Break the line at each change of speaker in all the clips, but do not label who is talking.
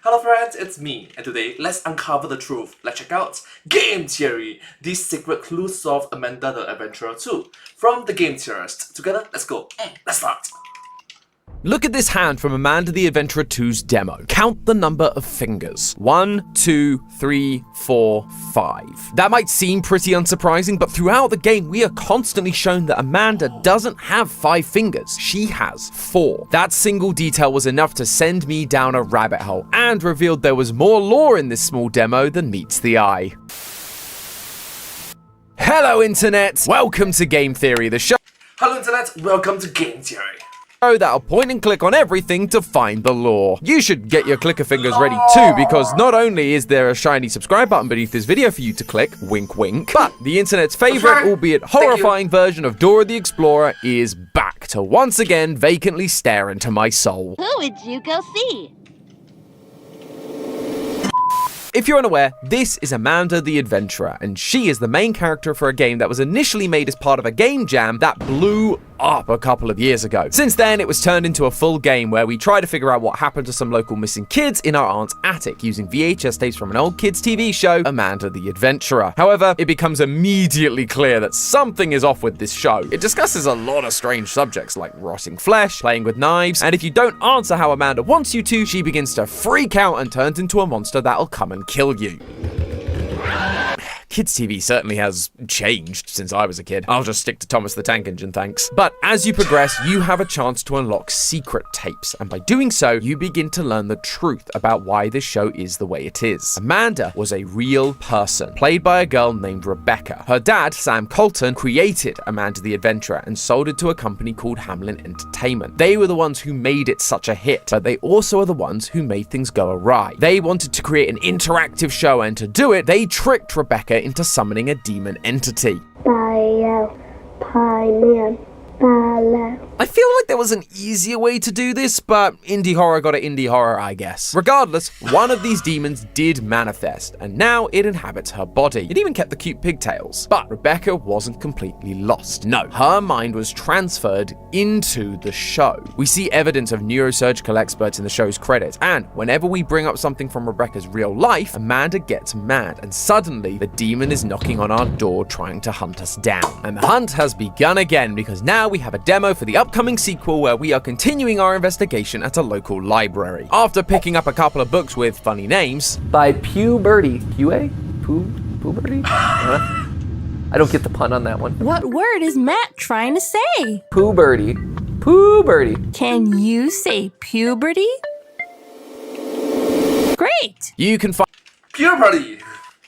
Hello friends, it's me, and today let's uncover the truth. Let's check out Game Theory, the secret clues of Amanda the Adventurer 2 from the Game Theorist. Together, let's go. Let's start.
Look at this hand from Amanda the Adventurer 2's demo. Count the number of fingers. 1, 2, 3, 4, 5. That might seem pretty unsurprising, but throughout the game, we are constantly shown that Amanda doesn't have 5 fingers. She has 4. That single detail was enough to send me down a rabbit hole and revealed there was more lore in this small demo than meets the eye. Hello, Internet! Welcome to Game Theory, the show.
Hello Internet, welcome to Game Theory.
That'll point and click on everything to find the lore. You should get your clicker fingers ready too, because not only is there a shiny subscribe button beneath this video for you to click, wink wink, but the internet's favorite, albeit horrifying version of Dora the Explorer is back to once again vacantly stare into my soul.
Who would you go see?
If you're unaware, this is Amanda the Adventurer, and she is the main character for a game that was initially made as part of a game jam that blew up a couple of years ago. Since then, it was turned into a full game where we try to figure out what happened to some local missing kids in our aunt's attic using VHS tapes from an old kids TV show, Amanda the Adventurer. However, it becomes immediately clear that something is off with this show. It discusses a lot of strange subjects like rotting flesh, playing with knives, and if you don't answer how Amanda wants you to, she begins to freak out and turns into a monster that'll come and kill you. Kids TV certainly has changed since I was a kid. I'll just stick to Thomas the Tank Engine, thanks. But as you progress, you have a chance to unlock secret tapes, and by doing so, you begin to learn the truth about why this show is the way it is. Amanda was a real person, played by a girl named Rebecca. Her dad, Sam Colton, created Amanda the Adventurer and sold it to a company called Hamlin Entertainment. They were the ones who made it such a hit, but they also are the ones who made things go awry. They wanted to create an interactive show, and to do it, they tricked Rebecca into summoning a demon entity. I feel like there was an easier way to do this, but indie horror got an indie horror, I guess. Regardless, one of these demons did manifest, and now it inhabits her body. It even kept the cute pigtails. But Rebecca wasn't completely lost. No, her mind was transferred into the show. We see evidence of neurosurgical experts in the show's credits, and whenever we bring up something from Rebecca's real life, Amanda gets mad, and suddenly the demon is knocking on our door trying to hunt us down. And the hunt has begun again, because now we have a demo for the upcoming sequel where we are continuing our investigation at a local library. After picking up a couple of books with funny names.
By Pew Birdie. Pew-A? Pooh Birdie? I don't get the pun on that one.
What word is Matt trying to say?
Pooh Birdie. Pooh Birdie.
Can you say puberty? Great!
You can
Puberty!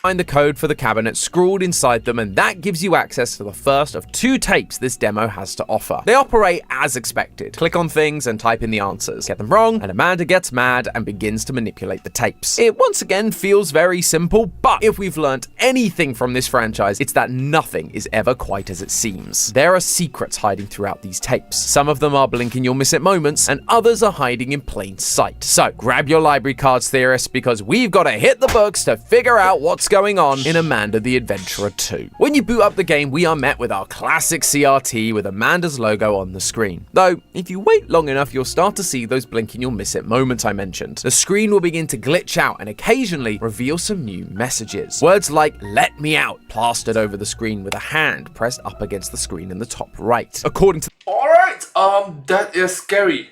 find the code for the cabinet scrawled inside them, and that gives you access to the first of 2 tapes this demo has to offer. They operate as expected. Click on things and type in the answers. Get them wrong, and Amanda gets mad and begins to manipulate the tapes. It once again feels very simple, but if we've learned anything from this franchise, it's that nothing is ever quite as it seems. There are secrets hiding throughout these tapes. Some of them are blink and you'll miss it moments, and others are hiding in plain sight. So grab your library cards, theorists, because we've got to hit the books to figure out what's going on in Amanda the Adventurer 2. When you boot up the game, we are met with our classic CRT with Amanda's logo on the screen. Though, if you wait long enough, you'll start to see those blink and you'll miss it moments I mentioned. The screen will begin to glitch out and occasionally reveal some new messages. Words like "let me out" plastered over the screen with a hand pressed up against the screen in the top right. According to
Alright, that is scary.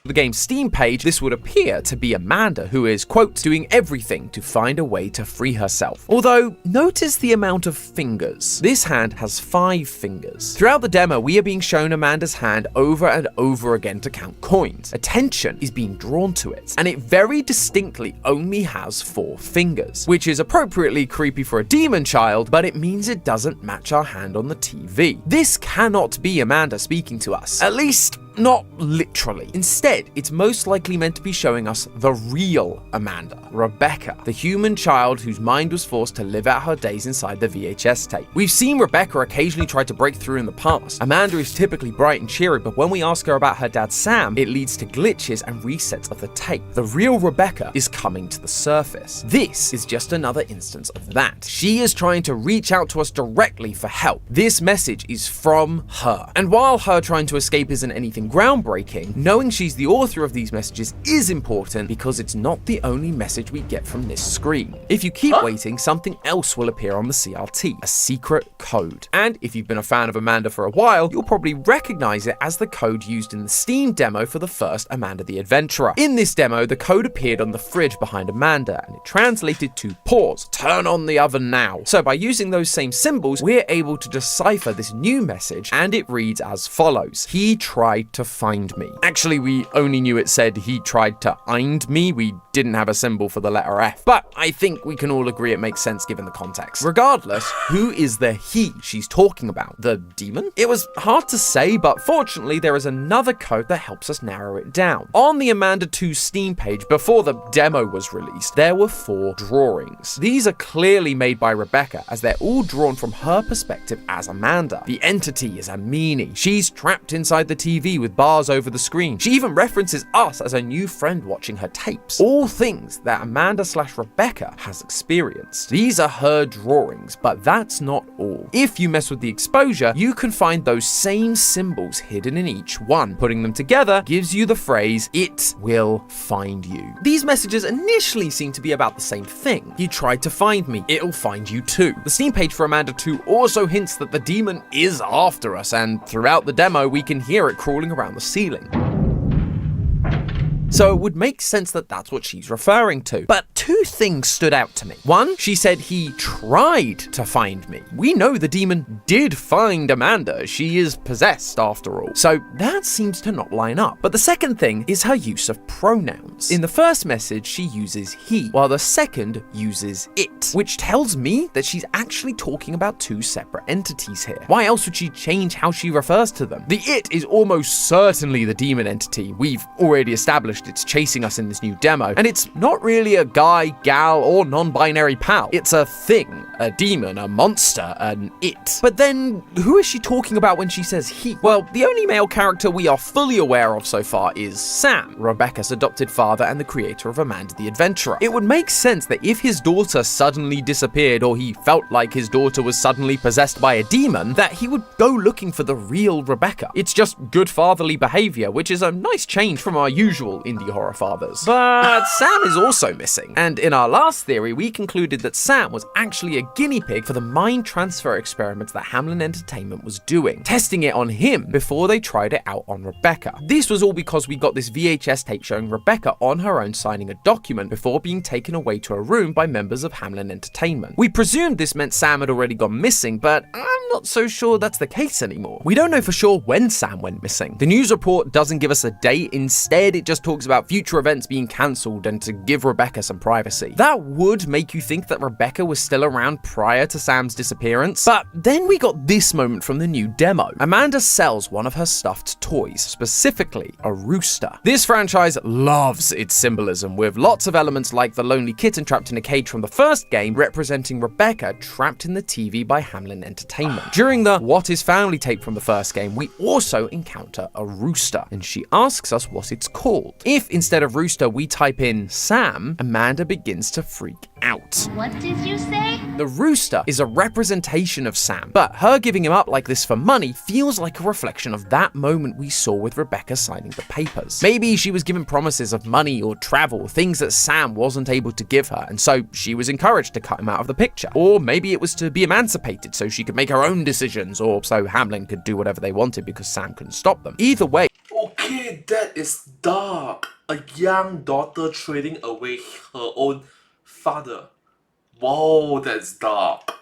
the game's Steam page, this would appear to be Amanda, who is, quote, doing everything to find a way to free herself. Although, notice the amount of fingers. This hand has 5 fingers. Throughout the demo, we are being shown Amanda's hand over and over again to count coins. Attention is being drawn to it, and it very distinctly only has 4 fingers, which is appropriately creepy for a demon child, but it means it doesn't match our hand on the TV. This cannot be Amanda speaking to us. At least, not literally. Instead, it's most likely meant to be showing us the real Amanda, Rebecca, the human child whose mind was forced to live out her days inside the VHS tape. We've seen Rebecca occasionally try to break through in the past. Amanda is typically bright and cheery, but when we ask her about her dad Sam, it leads to glitches and resets of the tape. The real Rebecca is coming to the surface. This is just another instance of that. She is trying to reach out to us directly for help. This message is from her. And while her trying to escape isn't anything anything groundbreaking, knowing she's the author of these messages is important because it's not the only message we get from this screen. If you keep waiting, something else will appear on the CRT, a secret code. And if you've been a fan of Amanda for a while, you'll probably recognize it as the code used in the Steam demo for the first Amanda the Adventurer. In this demo, the code appeared on the fridge behind Amanda, and it translated to pause, turn on the oven now. So by using those same symbols, we're able to decipher this new message, and it reads as follows: he tried to find me. Actually, we only knew it said he tried to find me. We didn't have a symbol for the letter F, but I think we can all agree it makes sense given the context. Regardless, who is the he she's talking about? The demon? It was hard to say, but fortunately there is another code that helps us narrow it down. On the Amanda 2 Steam page, before the demo was released, there were 4 drawings. These are clearly made by Rebecca, as they're all drawn from her perspective as Amanda. The entity is a meanie. She's trapped inside the TV with bars over the screen. She even references us as a new friend watching her tapes. All things that Amanda/Rebecca has experienced. These are her drawings, but that's not all. If you mess with the exposure, you can find those same symbols hidden in each one. Putting them together gives you the phrase, "It will find you." These messages initially seem to be about the same thing. You tried to find me, it'll find you too. The Steam page for Amanda 2 also hints that the demon is after us, and throughout the demo we can hear it crawling around the ceiling. So it would make sense that that's what she's referring to. But 2 things stood out to me. One, she said he tried to find me. We know the demon did find Amanda. She is possessed after all. So that seems to not line up. But the second thing is her use of pronouns. In the first message, she uses he, while the second uses it, which tells me that she's actually talking about 2 separate entities here. Why else would she change how she refers to them? The it is almost certainly the demon entity. We've already established it's chasing us in this new demo, and it's not really a guy, gal, or non-binary pal. It's a thing, a demon, a monster, an it. But then, who is she talking about when she says he? Well, the only male character we are fully aware of so far is Sam, Rebecca's adopted father and the creator of Amanda the Adventurer. It would make sense that if his daughter suddenly disappeared, or he felt like his daughter was suddenly possessed by a demon, that he would go looking for the real Rebecca. It's just good fatherly behavior, which is a nice change from our usual indie horror fathers. But Sam is also missing, and in our last theory we concluded that Sam was actually a guinea pig for the mind transfer experiments that Hamlin Entertainment was doing, testing it on him before they tried it out on Rebecca. This was all because we got this VHS tape showing Rebecca on her own signing a document before being taken away to a room by members of Hamlin Entertainment. We presumed this meant Sam had already gone missing, but I'm not so sure that's the case anymore. We don't know for sure when Sam went missing. The news report doesn't give us a date, instead it just talks about future events being cancelled and to give Rebecca some privacy. That would make you think that Rebecca was still around prior to Sam's disappearance, but then we got this moment from the new demo. Amanda sells one of her stuffed toys, specifically a rooster. This franchise loves its symbolism, with lots of elements like the lonely kitten trapped in a cage from the first game representing Rebecca trapped in the TV by Hamlin Entertainment. During the What is Family tape from the first game, we also encounter a rooster, and she asks us what it's called. If instead of rooster we type in Sam, Amanda begins to freak out.
What did you say?
The rooster is a representation of Sam, but her giving him up like this for money feels like a reflection of that moment we saw with Rebecca signing the papers. Maybe she was given promises of money or travel, things that Sam wasn't able to give her, and so she was encouraged to cut him out of the picture. Or maybe it was to be emancipated so she could make her own decisions, or so Hamlin could do whatever they wanted because Sam couldn't stop them. Either way,
Okay, that is dark. A young daughter trading away her own father. Whoa, that's dark.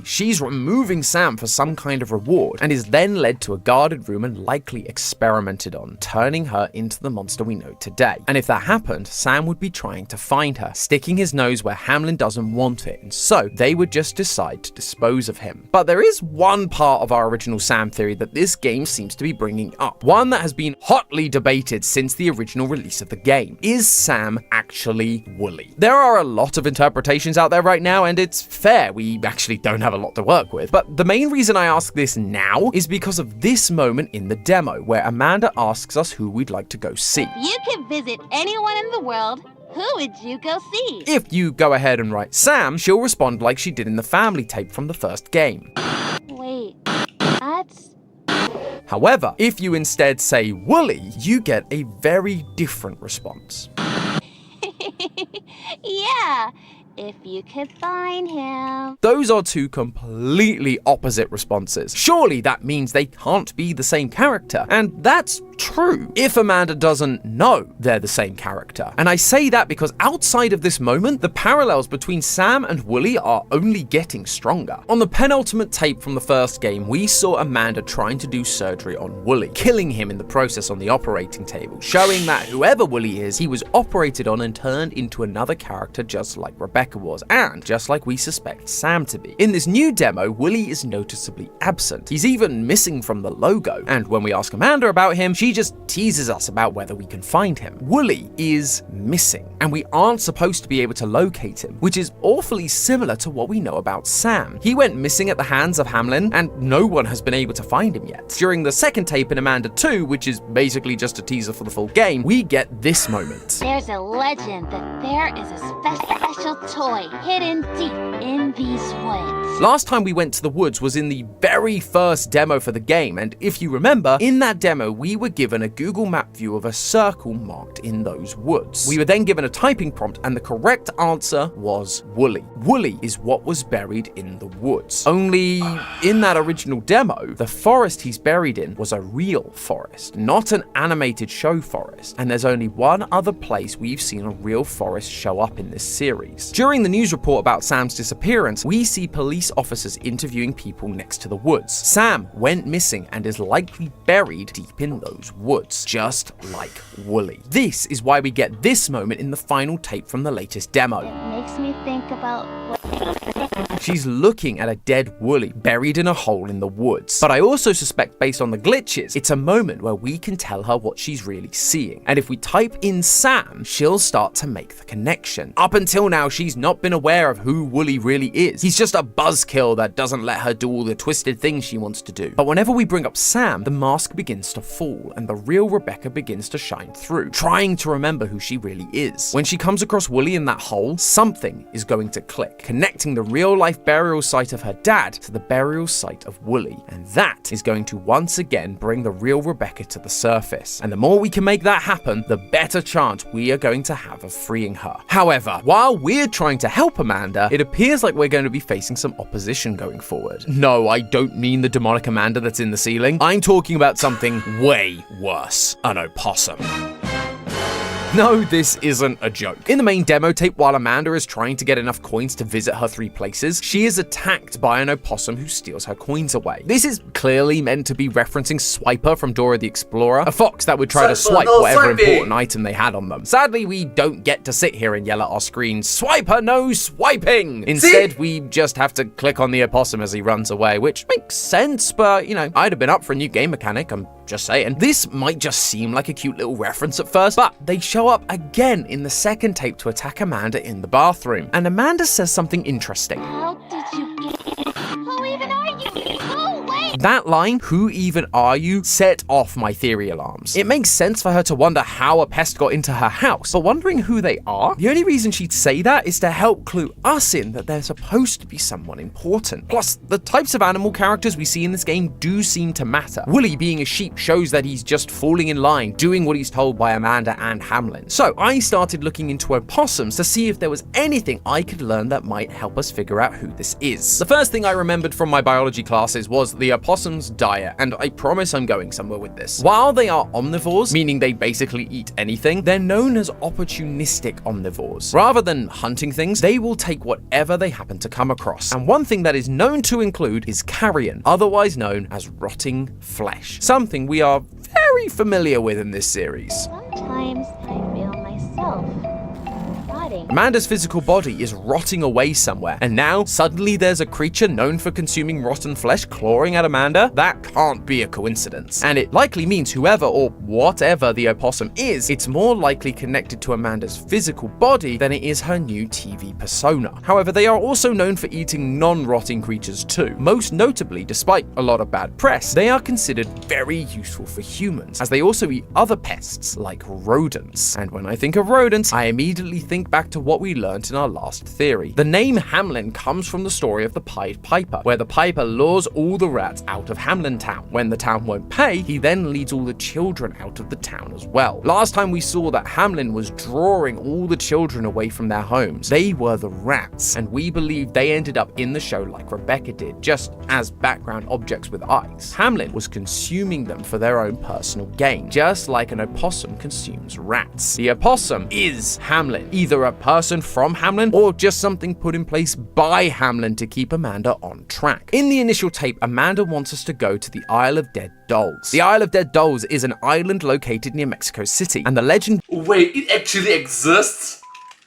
she's removing Sam for some kind of reward, and is then led to a guarded room and likely experimented on, turning her into the monster we know today. And if that happened, Sam would be trying to find her, sticking his nose where Hamlin doesn't want it, and so they would just decide to dispose of him. But there is one part of our original Sam theory that this game seems to be bringing up, one that has been hotly debated since the original release of the game. Is Sam actually woolly? There are a lot of interpretations out there right now, and it's fair, we actually don't have a lot to work with. But the main reason I ask this now is because of this moment in the demo, where Amanda asks us who we'd like to go see.
You could visit anyone in the world. Who would you go see?
If you go ahead and write Sam, she'll respond like she did in the family tape from the first game.
Wait, that's...
However, if you instead say Wooly, you get a very different response.
Yeah, if you could find him.
Those are two completely opposite responses. Surely that means they can't be the same character, and that's true if Amanda doesn't know they're the same character. And I say that because outside of this moment, the parallels between Sam and Wooly are only getting stronger. On the penultimate tape from the first game, we saw Amanda trying to do surgery on Wooly, killing him in the process on the operating table, showing that whoever Wooly is, he was operated on and turned into another character just like Rebecca was, and just like we suspect Sam to be. In this new demo, Wooly is noticeably absent. He's even missing from the logo, and when we ask Amanda about him, she just teases us about whether we can find him. Wooly is missing, and we aren't supposed to be able to locate him, which is awfully similar to what we know about Sam. He went missing at the hands of Hamlin, and no one has been able to find him yet. During the second tape in Amanda 2, which is basically just a teaser for the full game, we get this moment.
There's a legend that there is a special toy hidden deep in these woods.
Last time we went to the woods was in the very first demo for the game, and if you remember, in that demo we were given a Google Map view of a circle marked in those woods. We were then given a typing prompt, and the correct answer was Wooly. Wooly is what was buried in the woods. Only in that original demo, the forest he's buried in was a real forest, not an animated show forest, and there's only one other place we've seen a real forest show up in this series. During the news report about Sam's disappearance, we see police officers interviewing people next to the woods. Sam went missing and is likely buried deep in those woods, just like Wooly. This is why we get this moment in the final tape from the latest demo.
It makes me think about
She's looking at a dead Wooly buried in a hole in the woods. But I also suspect, based on the glitches, it's a moment where we can tell her what she's really seeing. And if we type in Sam, she'll start to make the connection. Up until now, she's not been aware of who Wooly really is. He's just a buzzkill that doesn't let her do all the twisted things she wants to do. But whenever we bring up Sam, the mask begins to fall and the real Rebecca begins to shine through, trying to remember who she really is. When she comes across Wooly in that hole, something is going to click, connecting the real-life burial site of her dad to the burial site of Wooly. And that is going to once again bring the real Rebecca to the surface. And the more we can make that happen, the better chance we are going to have of freeing her. However, while we're trying to help Amanda, it appears like we're going to be facing some opposition going forward. No, I don't mean the demonic Amanda that's in the ceiling. I'm talking about something way worse. An opossum. No, this isn't a joke. In the main demo tape, while Amanda is trying to get enough coins to visit her 3 places, she is attacked by an opossum who steals her coins away. This is clearly meant to be referencing Swiper from Dora the Explorer, a fox that would try to swipe whatever important item they had on them. Sadly, we don't get to sit here and yell at our screen, "Swiper, no swiping!" Instead, we just have to click on the opossum as he runs away, which makes sense, but, you know, I'd have been up for a new game mechanic, I'm just saying. This might just seem like a cute little reference at first, but they show up again in the second tape to attack Amanda in the bathroom. And Amanda says something interesting.
How did you get? Who even are you? Go away!
That line, "Who even are you?" set off my theory alarms. It makes sense for her to wonder how a pest got into her house, but wondering who they are? The only reason she'd say that is to help clue us in that they're supposed to be someone important. Plus, the types of animal characters we see in this game do seem to matter. Wooly being a sheep shows that he's just falling in line, doing what he's told by Amanda and Hamlin. So I started looking into opossums to see if there was anything I could learn that might help us figure out who this is. The first thing I remembered from my biology classes was the opossum's diet, and I promise I'm going somewhere with this. While they are omnivores, meaning they basically eat anything, they're known as opportunistic omnivores. Rather than hunting things, they will take whatever they happen to come across. And one thing that is known to include is carrion, otherwise known as rotting flesh, something we are very familiar with in this series.
Sometimes I feel myself rotting.
Amanda's physical body is rotting away somewhere, and now suddenly there's a creature known for consuming rotten flesh clawing at Amanda? That can't be a coincidence. And it likely means whoever or whatever the opossum is, it's more likely connected to Amanda's physical body than it is her new TV persona. However, they are also known for eating non-rotting creatures too. Most notably, despite a lot of bad press, they are considered very useful for humans, as they also eat other pests like rodents. And when I think of rodents, I immediately think back back to what we learned in our last theory. The name Hamlin comes from the story of the Pied Piper, where the Piper lures all the rats out of Hamlin Town. When the town won't pay, he then leads all the children out of the town as well. Last time we saw that Hamlin was drawing all the children away from their homes. They were the rats, and we believe they ended up in the show like Rebecca did, just as background objects with eyes. Hamlin was consuming them for their own personal gain, just like an opossum consumes rats. The opossum is Hamlin, either a person from Hamlin or just something put in place by Hamlin to keep Amanda on track. In the initial tape, Amanda wants us to go to the Isle of Dead Dolls. The Isle of Dead Dolls is an island located near Mexico City, and the legend
Wait, it actually exists?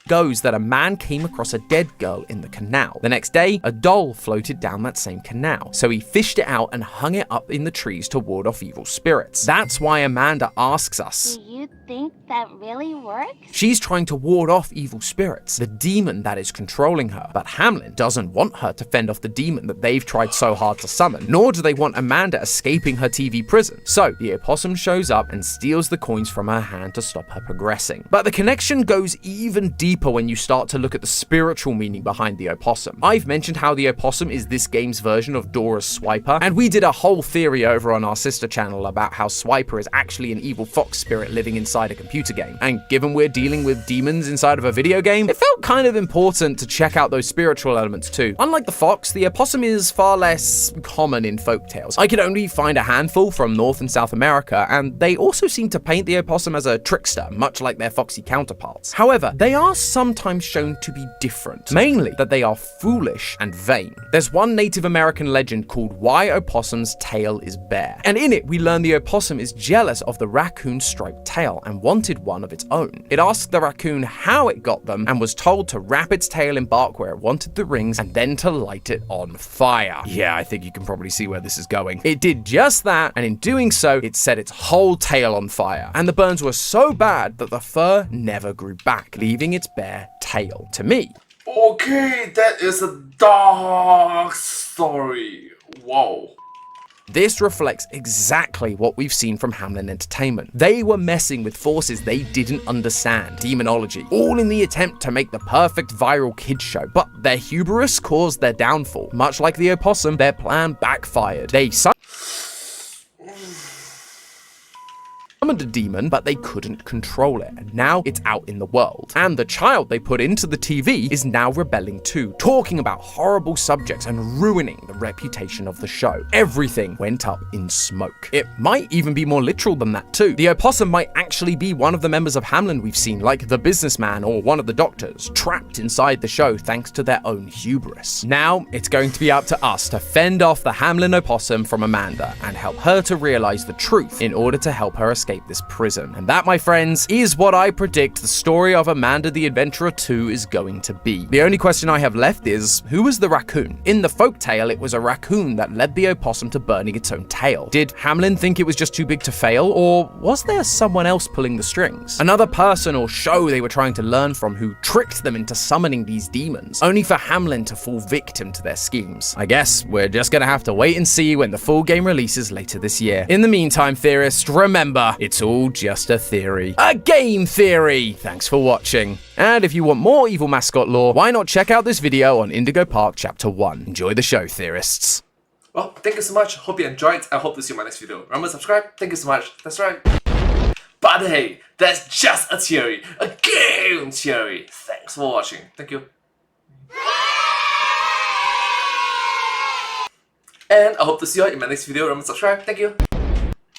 goes that a man came across a dead girl in the canal. The next day, a doll floated down that same canal, so he fished it out and hung it up in the trees to ward off evil spirits. That's why Amanda asks us,
Do you think that really works?
she's trying to ward off evil spirits, the demon that is controlling her. But Hamlin doesn't want her to fend off the demon that they've tried so hard to summon, nor do they want Amanda escaping her TV prison. So the opossum shows up and steals the coins from her hand to stop her progressing. But the connection goes even deeper when you start to look at the spiritual meaning behind the opossum. I've mentioned how the opossum is this game's version of Dora's Swiper, and we did a whole theory over on our sister channel about how Swiper is actually an evil fox spirit living inside a computer game. And given we're dealing with demons inside of a video game, it felt kind of important to check out those spiritual elements too. Unlike the fox, the opossum is far less common in folktales. I could only find a handful from North and South America, and they also seem to paint the opossum as a trickster, much like their foxy counterparts. However, they are sometimes shown to be different, mainly that they are foolish and vain. There's one Native American legend called Why Opossum's Tail is Bare, and in it we learn the opossum is jealous of the raccoon's striped tail and wanted one of its own. It asked the raccoon how it got them and was told to wrap its tail in bark where it wanted the rings and then to light it on fire. Yeah, I think you can probably see where this is going. It did just that, and in doing so, it set its whole tail on fire, and the burns were so bad that the fur never grew back, leaving its bare tail. To me,
Okay, that is a dark story. Whoa.
this reflects exactly what we've seen from Hamlin Entertainment. They were messing with forces they didn't understand, demonology, all in the attempt to make the perfect viral kids show. But their hubris caused their downfall. Much like the opossum, their plan backfired. They summoned a demon, but they couldn't control it, and now it's out in the world. And the child they put into the TV is now rebelling too, talking about horrible subjects and ruining the reputation of the show. Everything went up in smoke. It might even be more literal than that too. The opossum might actually be one of the members of Hamlin we've seen, like the businessman or one of the doctors, trapped inside the show thanks to their own hubris. Now, it's going to be up to us to fend off the Hamlin opossum from Amanda and help her to realize the truth in order to help her escape this prison. And that, my friends, is what I predict the story of Amanda the Adventurer 2 is going to be. The only question I have left is, who was the raccoon? In the folktale, it was a raccoon that led the opossum to burning its own tail. Did Hamlin think it was just too big to fail, or was there someone else pulling the strings? Another person or show they were trying to learn from who tricked them into summoning these demons, only for Hamlin to fall victim to their schemes. I guess we're just gonna have to wait and see when the full game releases later this year. In the meantime, theorists, remember, it's all just a theory. A game theory! Thanks for watching. And if you want more evil mascot lore, why not check out this video on Indigo Park Chapter 1. Enjoy the show, theorists.
Well, thank you so much. Hope you enjoyed. I hope to see you in my next video. Remember to subscribe. Thank you so much. That's right. But hey, that's just a theory. A game theory. Thanks for watching. Thank you. And I hope to see you in my next video. Remember to subscribe. Thank you.